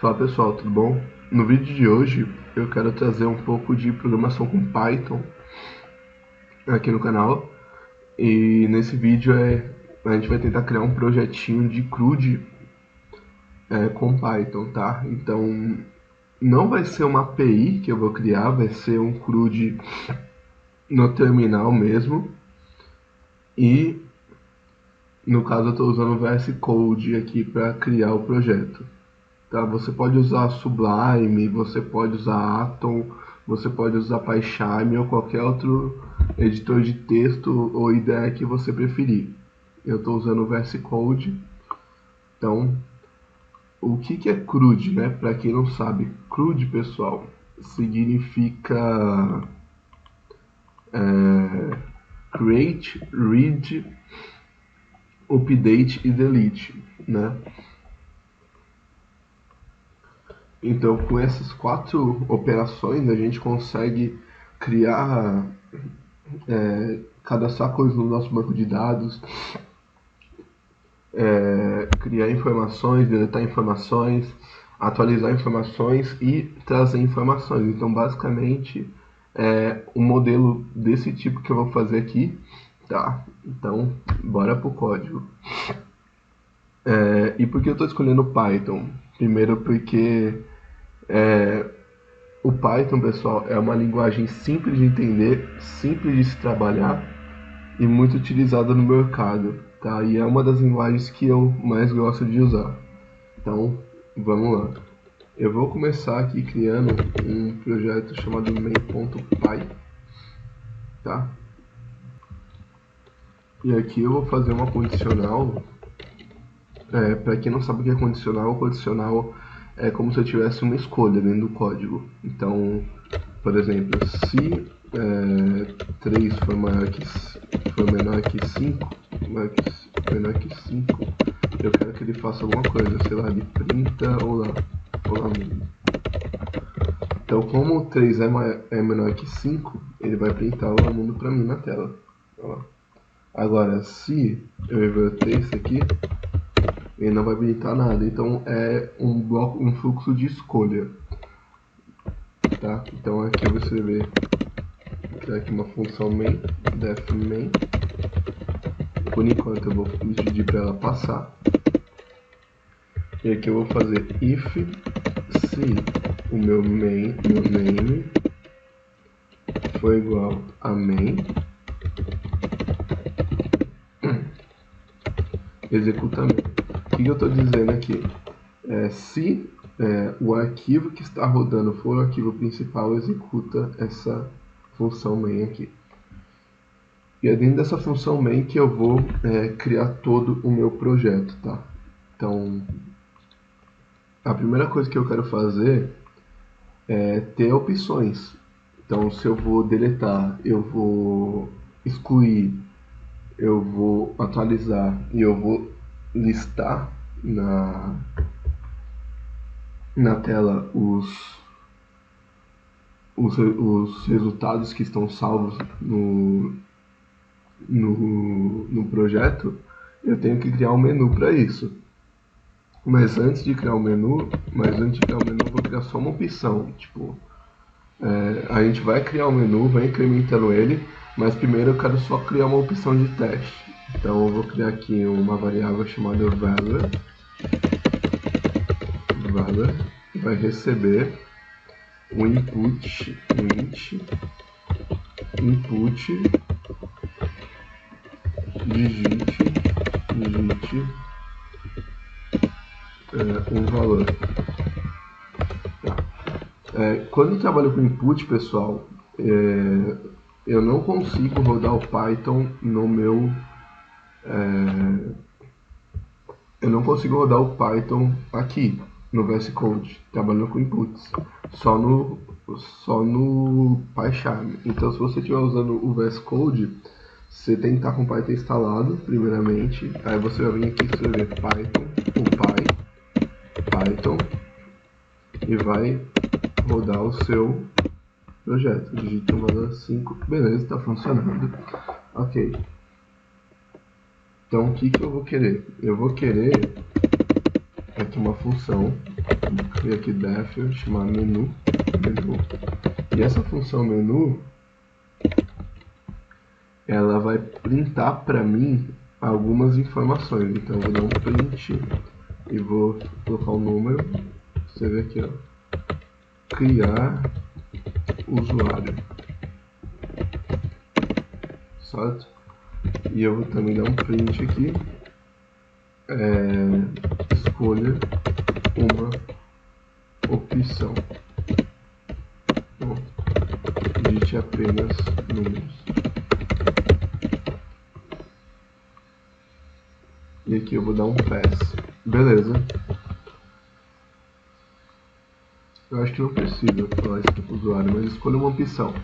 Fala pessoal, tudo bom? No vídeo de hoje eu quero trazer um pouco de programação com Python aqui no canal. E nesse vídeo a gente vai tentar criar um projetinho de CRUD com Python, tá? Então não vai ser uma API que eu vou criar, vai ser um CRUD no terminal mesmo. E no caso eu estou usando o VS Code aqui para criar o projeto. Tá? Você pode usar Sublime, você pode usar Atom, você pode usar PyCharm ou qualquer outro editor de texto ou IDE que você preferir. Eu estou usando o VS Code. Então, o que é CRUD, né? Para quem não sabe, CRUD, pessoal, significa Create, Read, Update e Delete, né? Então, com essas 4 operações, a gente consegue criar, cadastrar coisas no nosso banco de dados, criar informações, deletar informações, atualizar informações e trazer informações. Então, basicamente, é um modelo desse tipo que eu vou fazer aqui, tá? Então, bora pro código. E por que eu estou escolhendo Python? Primeiro porque o Python, pessoal, é uma linguagem simples de entender, simples de se trabalhar e muito utilizada no mercado, tá? E é uma das linguagens que eu mais gosto de usar. Então, vamos lá. Eu vou começar aqui criando um projeto chamado main.py, tá? E aqui eu vou fazer uma condicional. Para quem não sabe o que é condicional, condicional é como se eu tivesse uma escolha dentro do código. Então, por exemplo, se 3 for menor que 5, menor que 5, eu quero que ele faça alguma coisa, sei lá, ele printa ou lá muda. Então, como 3 é menor que 5, ele vai printar o lá mundo para mim na tela. Ó. Agora, se eu inverter isso aqui, ele não vai habilitar nada. Então é um fluxo de escolha, tá? Então aqui eu vou escrever, criar aqui uma função main, def main. Por enquanto eu vou pedir para ela passar. E aqui eu vou fazer if se o meu name for igual a main, executa main. O que eu estou dizendo aqui? Se o arquivo que está rodando for o arquivo principal, executa essa função main aqui. E é dentro dessa função main que eu vou criar todo o meu projeto, tá? Então, a primeira coisa que eu quero fazer é ter opções. Então, se eu vou deletar, eu vou excluir, eu vou atualizar e eu vou listar na tela os resultados que estão salvos no projeto, eu tenho que criar um menu para isso. Mas antes de criar o menu, eu vou criar só uma opção. Tipo, a gente vai criar o menu, vai incrementando ele, mas primeiro eu quero só criar uma opção de teste. Então eu vou criar aqui uma variável chamada value, que vai receber o input digite um valor. Tá. Quando eu trabalho com input, pessoal, eu não consigo rodar o Python no meu eu não consigo rodar o Python aqui no VS Code, trabalhando com inputs, só no PyCharm. Então, se você estiver usando o VS Code, você tem que estar com o Python instalado, primeiramente. Aí você vai vir aqui escrever Python e vai rodar o seu projeto. Digita o valor 5, beleza, está funcionando. Ok. Então o que eu vou querer? Eu vou querer aqui uma função criar aqui def, chamar menu. E essa função menu, ela vai printar para mim algumas informações. Então eu vou dar um print e vou colocar um número. Você vê aqui, ó, criar usuário, certo? E eu vou também dar um print aqui, escolha uma opção. Bom, digite apenas números. E aqui eu vou dar um pass. Beleza. Eu acho que não precisa falar isso aqui para o usuário, mas escolha uma opção.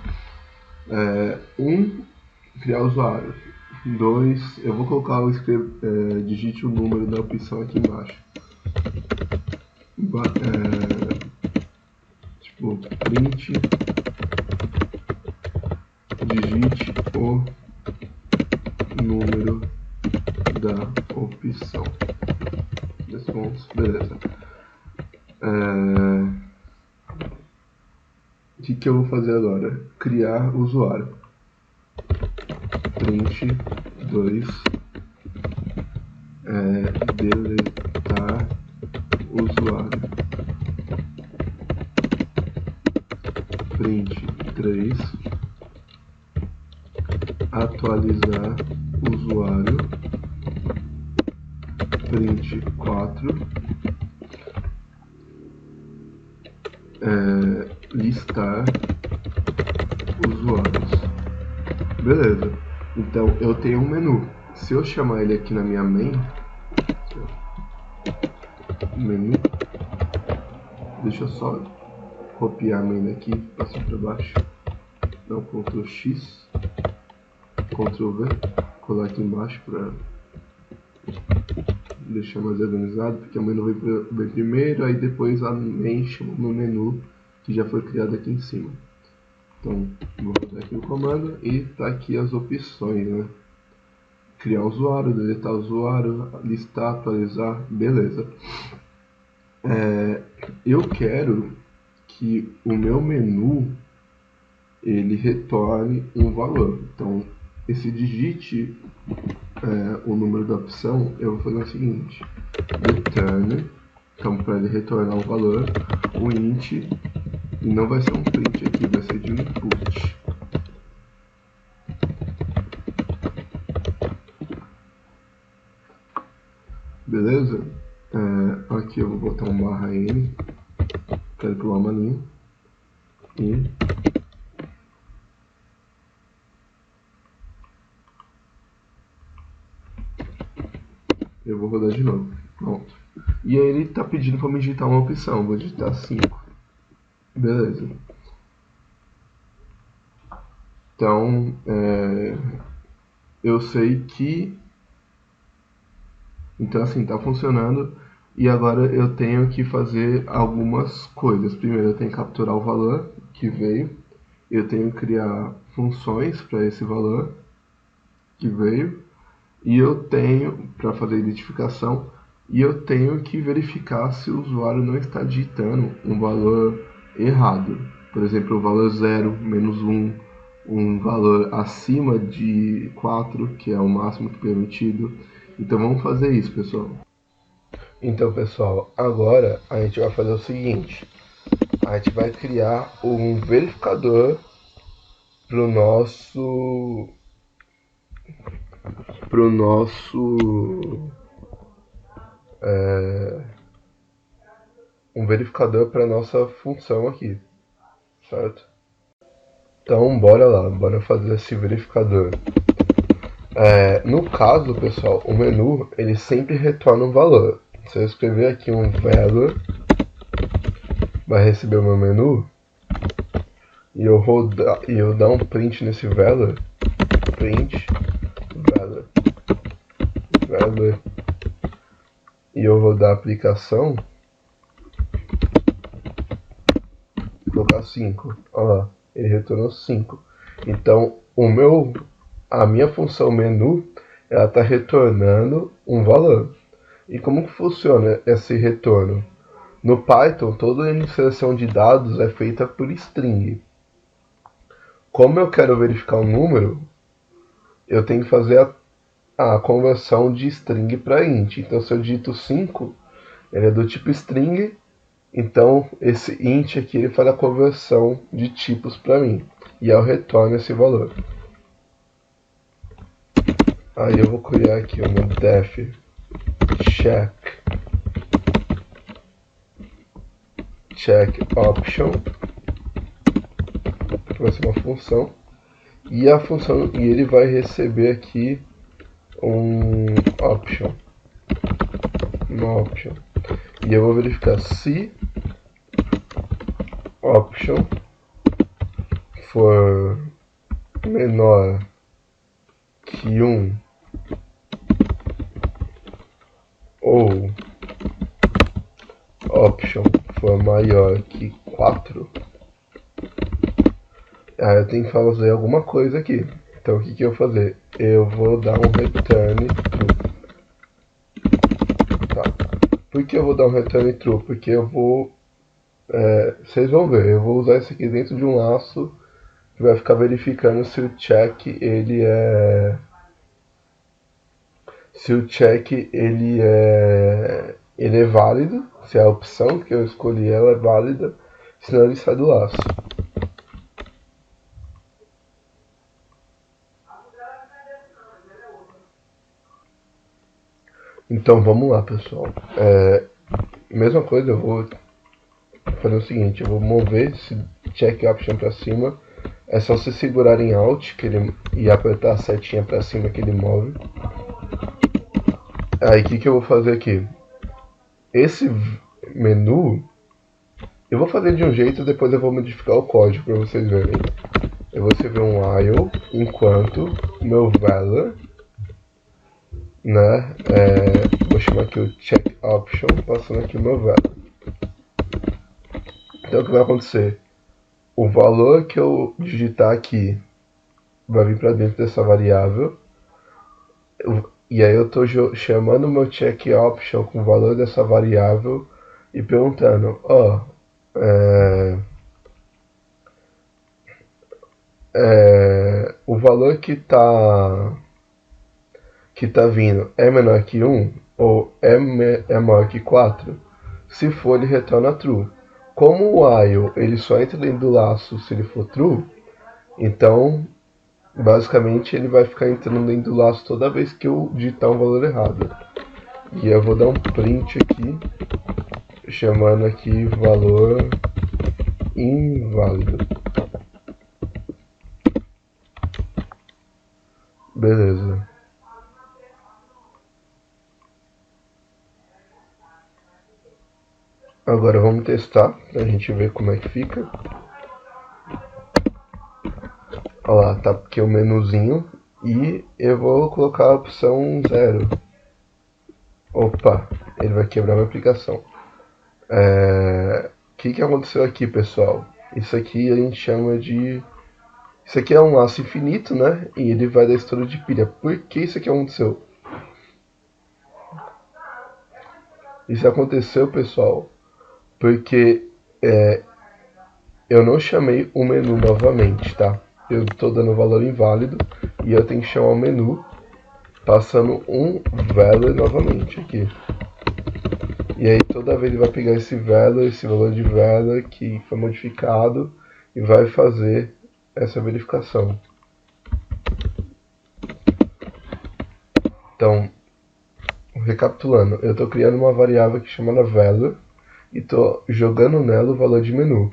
1, criar usuário. 2, eu vou colocar digite o número da opção aqui embaixo. Tipo, print, digite o número da opção. Beleza. O que eu vou fazer agora? Criar usuário. Print 2, deletar usuário. Print 3, atualizar usuário. Print 4, listar usuários. Beleza. Então eu tenho um menu. Se eu chamar ele aqui na minha main, menu, deixa eu só copiar a main aqui, passar para baixo, dá um Ctrl X, Ctrl V, colar aqui embaixo para deixar mais organizado, porque a menu vem primeiro, aí depois a main chama no menu que já foi criado aqui em cima. Então, vou botar aqui o comando e tá aqui as opções, né? Criar usuário, deletar usuário, listar, atualizar, beleza. Eu quero que o meu menu ele retorne um valor. Então, esse digite o número da opção, eu vou fazer o seguinte: return, então para ele retornar um valor, o int, e não vai ser um print aqui, vai ser de input. Beleza? Aqui eu vou botar um barra n, quero pular uma linha, e eu vou rodar de novo. Pronto. E aí ele está pedindo para me digitar uma opção, vou digitar 5. Beleza. Então, eu sei que... Então, assim, está funcionando. E agora eu tenho que fazer algumas coisas. Primeiro, eu tenho que capturar o valor que veio. Eu tenho que criar funções para esse valor que veio. E eu tenho, para fazer a identificação, e eu tenho que verificar se o usuário não está digitando um valor errado. Por exemplo, o valor 0, menos 1, um valor acima de 4, que é o máximo que permitido. Então vamos fazer isso, pessoal. Então, pessoal, agora a gente vai fazer o seguinte. A gente vai criar um verificador para o nosso um verificador para nossa função aqui, certo? Então bora lá, bora fazer esse verificador. No caso, pessoal, o menu ele sempre retorna um valor. Se eu escrever aqui um valor, vai receber o meu menu, e eu dar um print nesse valor, print valor, e eu rodar a aplicação, colocar 5, olha lá, ele retornou 5. Então a minha função menu, ela está retornando um valor. E como que funciona esse retorno? No Python, toda a inserção de dados é feita por string. Como eu quero verificar um número, eu tenho que fazer a conversão de string para int. Então, se eu digito 5, ele é do tipo string, então esse int aqui ele faz a conversão de tipos para mim. E eu retorno esse valor. Aí eu vou criar aqui uma def check option, que vai ser uma função, e a função, e ele vai receber aqui uma option, e eu vou verificar se option for menor que 1 ou option for maior que 4, aí eu tenho que fazer alguma coisa aqui. Então o que eu vou fazer? Eu vou dar um return true. Tá. Por que eu vou dar um return true? Porque eu vou... vocês vão ver, eu vou usar isso aqui dentro de um laço que vai ficar verificando se o check ele é... Se o check ele é válido, se a opção que eu escolhi ela é válida, senão ele sai do laço. Então vamos lá, pessoal. Mesma coisa, eu vou fazer o seguinte, eu vou mover esse check option para cima. É só você segurar em Alt e apertar a setinha para cima que ele move. Aí o que eu vou fazer aqui? Esse menu eu vou fazer de um jeito e depois eu vou modificar o código para vocês verem. Eu vou escrever um while enquanto meu valor, né? Vou chamar aqui o check option, passando aqui o meu valor. Então o que vai acontecer? O valor que eu digitar aqui vai vir para dentro dessa variável. E aí eu estou chamando o meu check option com o valor dessa variável e perguntando, o valor que tá vindo é menor que 1 ou é maior que 4? Se for, ele retorna true. Como o while ele só entra dentro do laço se ele for true, então basicamente ele vai ficar entrando dentro do laço toda vez que eu digitar um valor errado. E eu vou dar um print aqui, chamando aqui valor inválido. Beleza. Agora vamos testar pra gente ver como é que fica. Olha lá, tá aqui o menuzinho e eu vou colocar a opção 0. Opa, ele vai quebrar minha aplicação. O que aconteceu aqui, pessoal? Isso aqui a gente chama de... Isso aqui é um laço infinito, né? E ele vai dar estouro de pilha. Por que isso aqui aconteceu? Isso aconteceu, pessoal, porque eu não chamei o menu novamente, tá? Eu estou dando valor inválido e eu tenho que chamar o menu passando um valor novamente aqui. E aí toda vez ele vai pegar esse valor de valor que foi modificado e vai fazer essa verificação. Então, recapitulando, eu estou criando uma variável aqui chamada valor e estou jogando nela o valor de menu.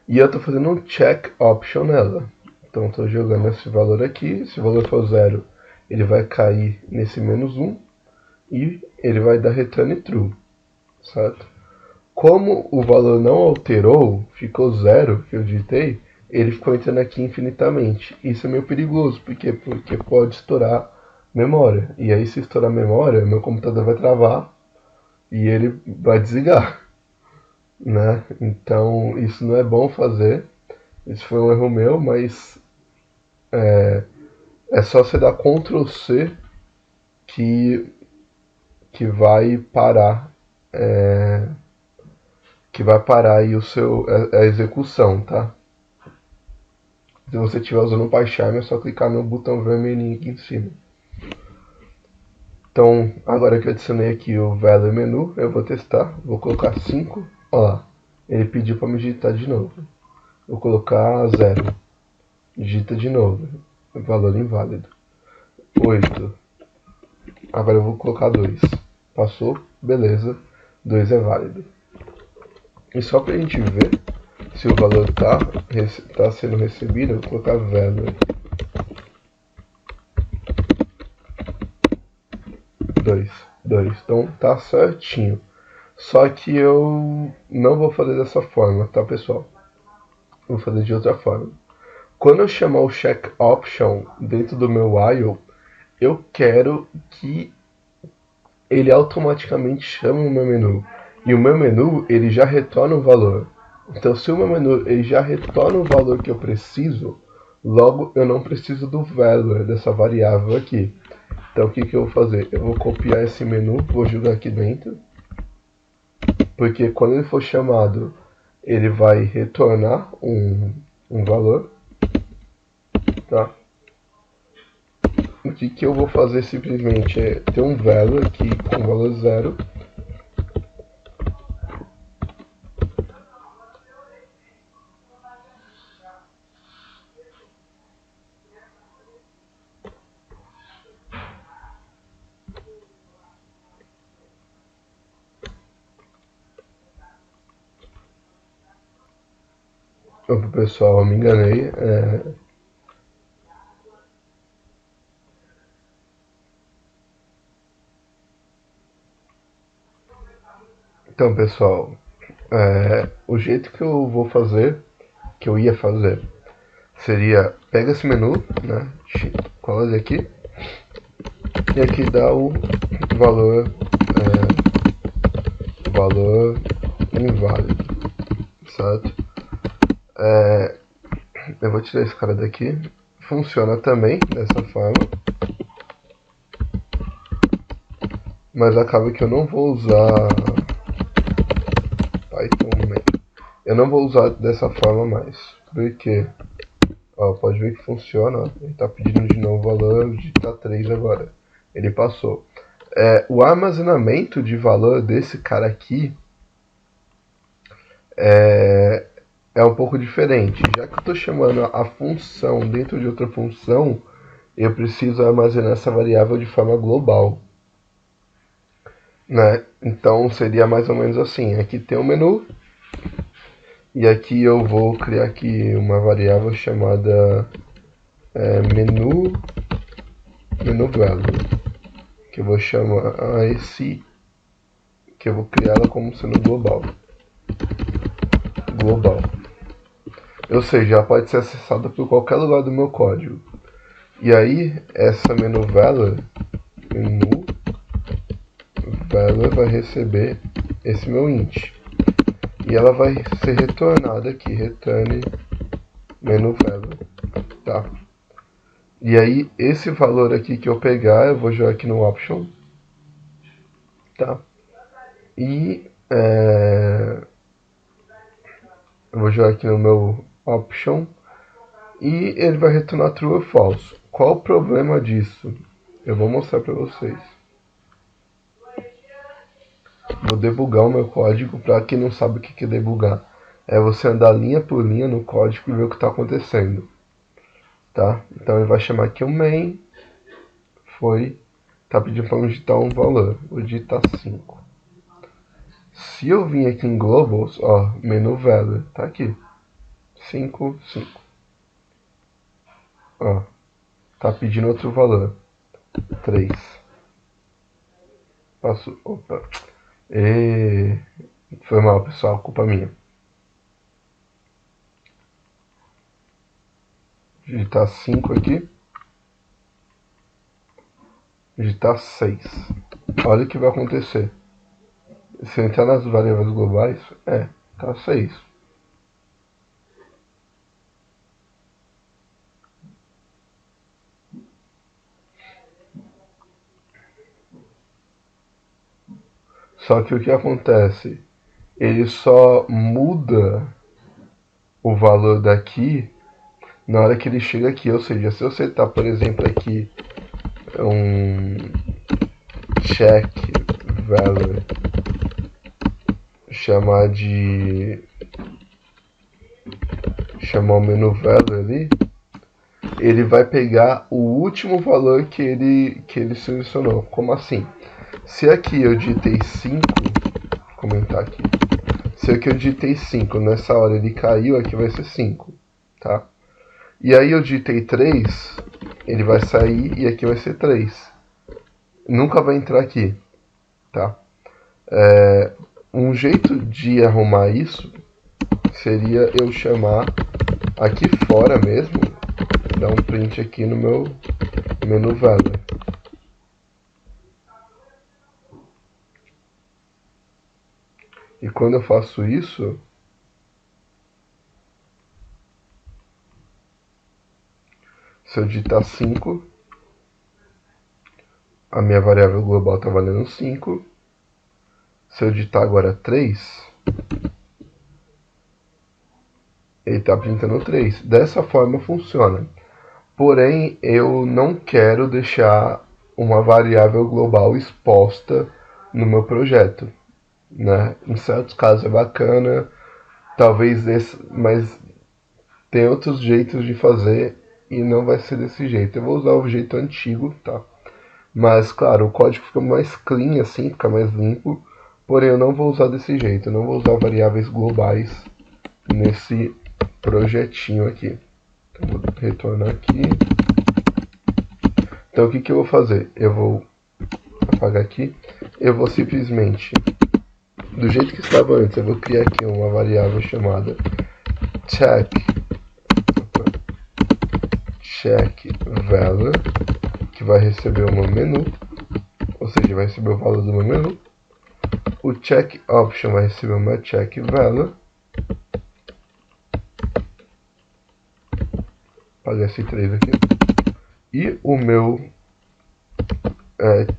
E eu estou fazendo um check option nela. Então estou jogando esse valor aqui, se o valor for 0, ele vai cair nesse menos 1 e ele vai dar return true, certo? Como o valor não alterou, ficou 0 que eu digitei, ele ficou entrando aqui infinitamente. Isso é meio perigoso, porque pode estourar memória. E aí se estourar memória, meu computador vai travar e ele vai desligar, né? Então isso não é bom fazer. Isso foi um erro meu, mas é só você dar Ctrl+C que vai parar que vai parar aí a execução, tá? Se você estiver usando o PyCharm, é só clicar no botão vermelhinho aqui em cima. Então, agora que eu adicionei aqui o value menu, eu vou testar. Vou colocar 5. Olha lá, ele pediu para me digitar de novo. Vou colocar 0. Digita de novo. Valor inválido. 8. Agora eu vou colocar 2. Passou, beleza. 2 é válido. E só para a gente ver se o valor tá sendo recebido, eu vou colocar value 2. 2. Então tá certinho. Só que eu não vou fazer dessa forma, tá, pessoal? Vou fazer de outra forma. Quando eu chamar o check option dentro do meu while, eu quero que ele automaticamente chame o meu menu. E o meu menu, ele já retorna o valor. Então, se o meu menu ele já retorna o valor que eu preciso, logo eu não preciso do value dessa variável aqui. Então, o que, que eu vou fazer? Eu vou copiar esse menu, vou jogar aqui dentro. Porque quando ele for chamado, ele vai retornar um valor. Tá? O que, que eu vou fazer simplesmente é ter um value aqui com valor 0. Opa, pessoal, eu me enganei. Então, pessoal, o jeito que eu vou fazer, que eu ia fazer, seria pega esse menu, né? Cola ele aqui e aqui dá o valor, valor inválido, certo? Eu vou tirar esse cara daqui. Funciona também dessa forma, mas acaba que eu não vou usar Python. Eu não vou usar dessa forma mais, porque ó, pode ver que funciona. Ó. Ele está pedindo de novo o valor, digitar 3 agora. Ele passou. O armazenamento de valor desse cara aqui é um pouco diferente. Já que eu estou chamando a função dentro de outra função, eu preciso armazenar essa variável de forma global. Né? Então seria mais ou menos assim. Aqui tem o menu. E aqui eu vou criar aqui uma variável chamada menu value. Que eu vou chamar que eu vou criar ela como sendo global. Ou seja, ela pode ser acessada por qualquer lugar do meu código. E aí, essa menu value vai receber esse meu int. E ela vai ser retornada aqui, return menu value. Tá? E aí, esse valor aqui que eu pegar, eu vou jogar aqui no option. Tá? E eu vou jogar aqui no meu option e ele vai retornar true ou false. Qual o problema disso? Eu vou mostrar para vocês. Vou debugar o meu código. Para quem não sabe o que é debugar, é você andar linha por linha no código e ver o que está acontecendo. Tá? Então ele vai chamar aqui o main. Tá pedindo para eu digitar um valor. Vou digitar 5. Se eu vim aqui em globals, ó, menu value, tá aqui. 5, 5. Ó, tá pedindo outro valor. 3. Passo, opa. Foi mal, pessoal, culpa minha. Digitar 5 aqui. Digitar 6. Olha o que vai acontecer. Se eu entrar nas variáveis globais, tá 6. Só que o que acontece? Ele só muda o valor daqui na hora que ele chega aqui. Ou seja, se eu setar, por exemplo, aqui um check value, chamar o menu value ali, ele vai pegar o último valor que ele selecionou. Como assim? Se aqui eu digitei 5, vou comentar aqui. Se aqui eu digitei 5, nessa hora ele caiu, aqui vai ser 5, tá? E aí eu digitei 3, ele vai sair e aqui vai ser 3. Nunca vai entrar aqui, tá? Um jeito de arrumar isso seria eu chamar aqui fora mesmo, dar um print aqui no meu menu value. E quando eu faço isso, se eu digitar 5, a minha variável global está valendo 5. Se eu digitar agora 3, ele está printando 3. Dessa forma funciona. Porém, eu não quero deixar uma variável global exposta no meu projeto, né? Em certos casos é bacana, talvez mas tem outros jeitos de fazer e não vai ser desse jeito. Eu vou usar o jeito antigo, tá? Mas claro, o código fica mais clean assim, fica mais limpo. Porém, eu não vou usar desse jeito, eu não vou usar variáveis globais nesse projetinho aqui. Então, vou retornar aqui. Então, o que eu vou fazer? Eu vou apagar aqui. Eu vou simplesmente, do jeito que estava antes, eu vou criar aqui uma variável chamada check value, que vai receber o meu menu, ou seja, vai receber o valor do meu menu. O check option vai receber o meu check value. Apagar esse 3 aqui. E o meu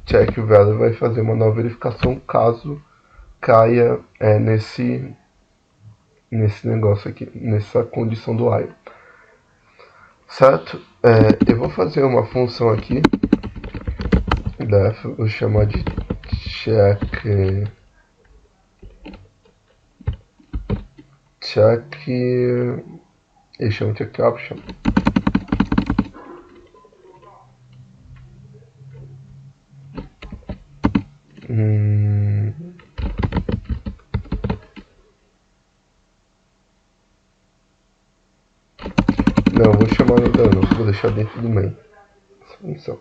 check value vai fazer uma nova verificação caso caia nesse negócio aqui, nessa condição do while. Certo? Eu vou fazer uma função aqui, vou chamar de check eu chamo de check option. Não, vou chamar no dano, vou deixar dentro do main. Função.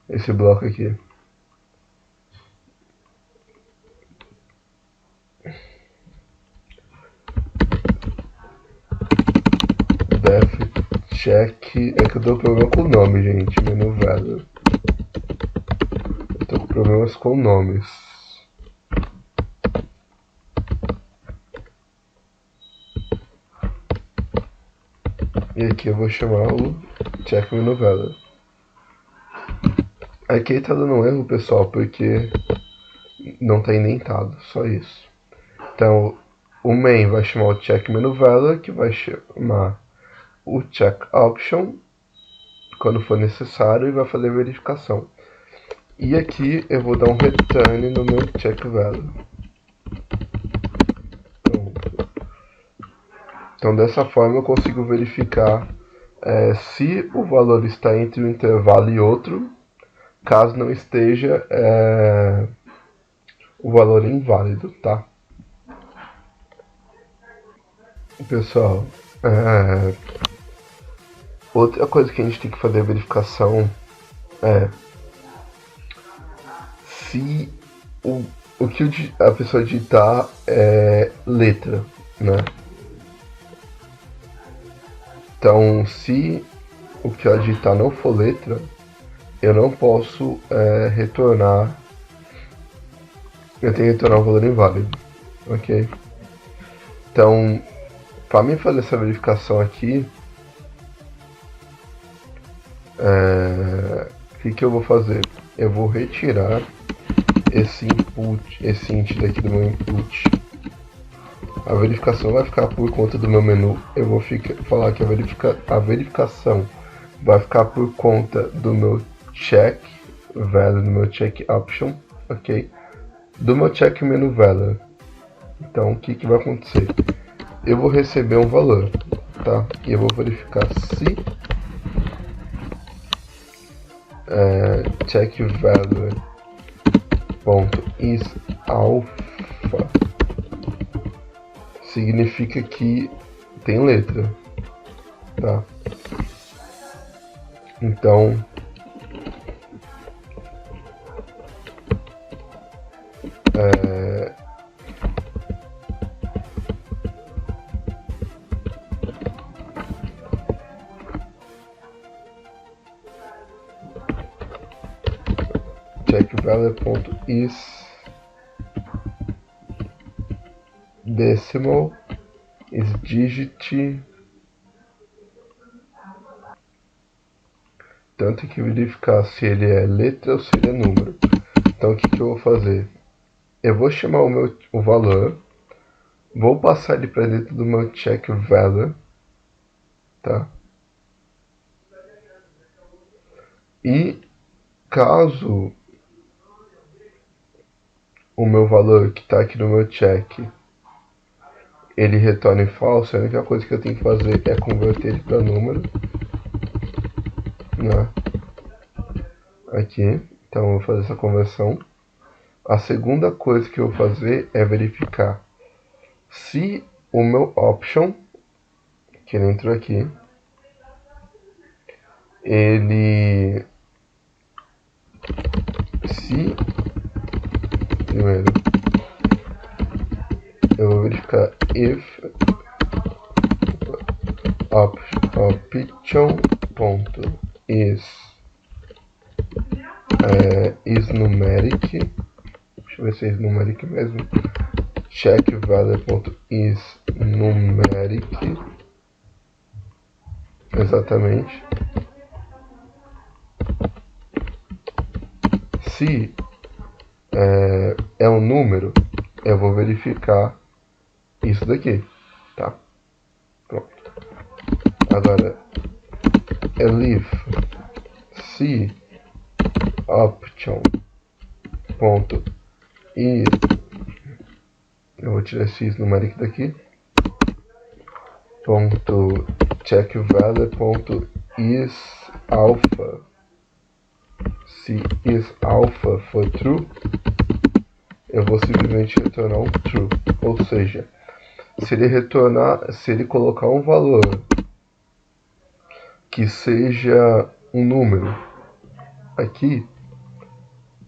Esse bloco aqui. Def check. É que eu tô com problema com o nome, gente. Menu value. Eu tô com problemas com nomes. E aqui eu vou chamar o check menu value. Aqui tá dando um erro, pessoal, porque não tá indentado, só isso. Então, o main vai chamar o check menu value, que vai chamar o check option quando for necessário e vai fazer a verificação. E aqui eu vou dar um return no meu check value. Então dessa forma eu consigo verificar se o valor está entre um intervalo e outro. Caso não esteja, o valor é inválido, tá? Pessoal, outra coisa que a gente tem que fazer a verificação é se o que a pessoa digitar é letra, né? Então, se o que ela digitar não for letra, eu não posso retornar. Eu tenho que retornar um valor inválido, ok? Então, para mim fazer essa verificação aqui, o que eu vou fazer? Eu vou retirar esse input, esse int daqui do meu input. A verificação vai ficar por conta do meu menu. Eu vou falar que a verificação vai ficar por conta do meu check value, do meu check option, ok? Do meu check menu value. Então o que vai acontecer? Eu vou receber um valor, tá? E eu vou verificar se check value ponto is alpha significa que tem letra, tá? Então check value ponto is decimal is digit, tanto que verificar se ele é letra ou se ele é número. Então o que eu vou fazer? Eu vou chamar o valor, vou passar ele para dentro do meu check value, tá? E caso o meu valor que está aqui no meu check ele retorne falso, a única coisa que eu tenho que fazer é converter ele para número, né? Aqui, então eu vou fazer essa conversão. A segunda coisa que eu vou fazer é verificar se o meu option, que ele entrou aqui, primeiro eu vou verificar if option ponto is numeric, deixa eu ver se é numeric mesmo, check value ponto is numeric, exatamente. Se é um número, eu vou verificar isso daqui, tá? Pronto. Agora, elif se option ponto e eu vou tirar esse is numeric daqui, ponto check value ponto is alpha, se is alpha for true, eu vou simplesmente retornar um true, ou seja, se ele colocar um valor que seja um número aqui,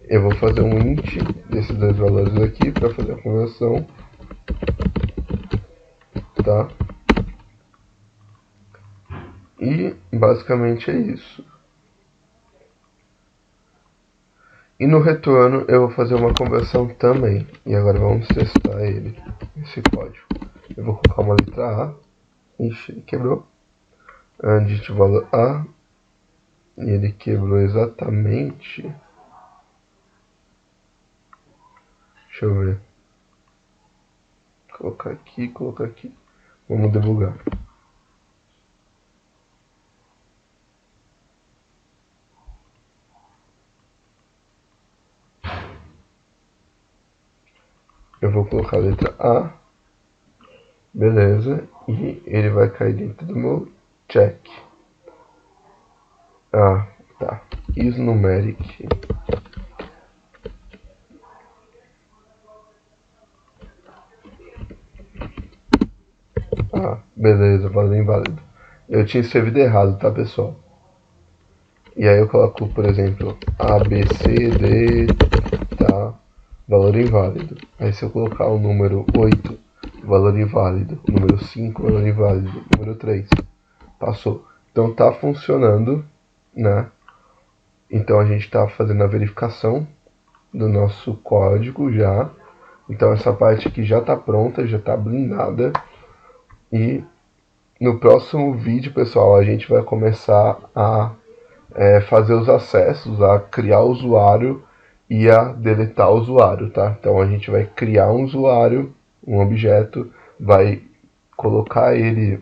eu vou fazer um int desses dois valores aqui para fazer a conversão, tá? E basicamente é isso. E no retorno eu vou fazer uma conversão também. E agora vamos testar esse código. Eu vou colocar uma letra A. Ixi, ele quebrou. Digit valor A. E ele quebrou exatamente. Deixa eu ver. Colocar aqui, colocar aqui. Vamos debugar. Eu vou colocar a letra A. Beleza. E ele vai cair dentro do meu check. Ah, tá. Is numeric. Ah, beleza, valor inválido. Eu tinha escrevido errado, tá, pessoal? E aí eu coloco, por exemplo, A, B, C, D, tá? Valor inválido. Aí se eu colocar o número 8, valor inválido. Número 5, valor inválido. Número 3. Passou. Então tá funcionando, né? Então a gente está fazendo a verificação do nosso código já. Então essa parte aqui já está pronta, já está blindada. E no próximo vídeo, pessoal, a gente vai começar a fazer os acessos, a criar o usuário ia deletar o usuário, tá? Então a gente vai criar um usuário, um objeto, vai colocar ele,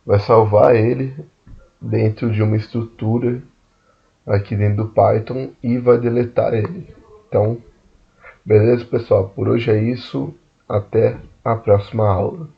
vai salvar ele dentro de uma estrutura aqui dentro do Python e vai deletar ele. Então, beleza, pessoal? Por hoje é isso. Até a próxima aula.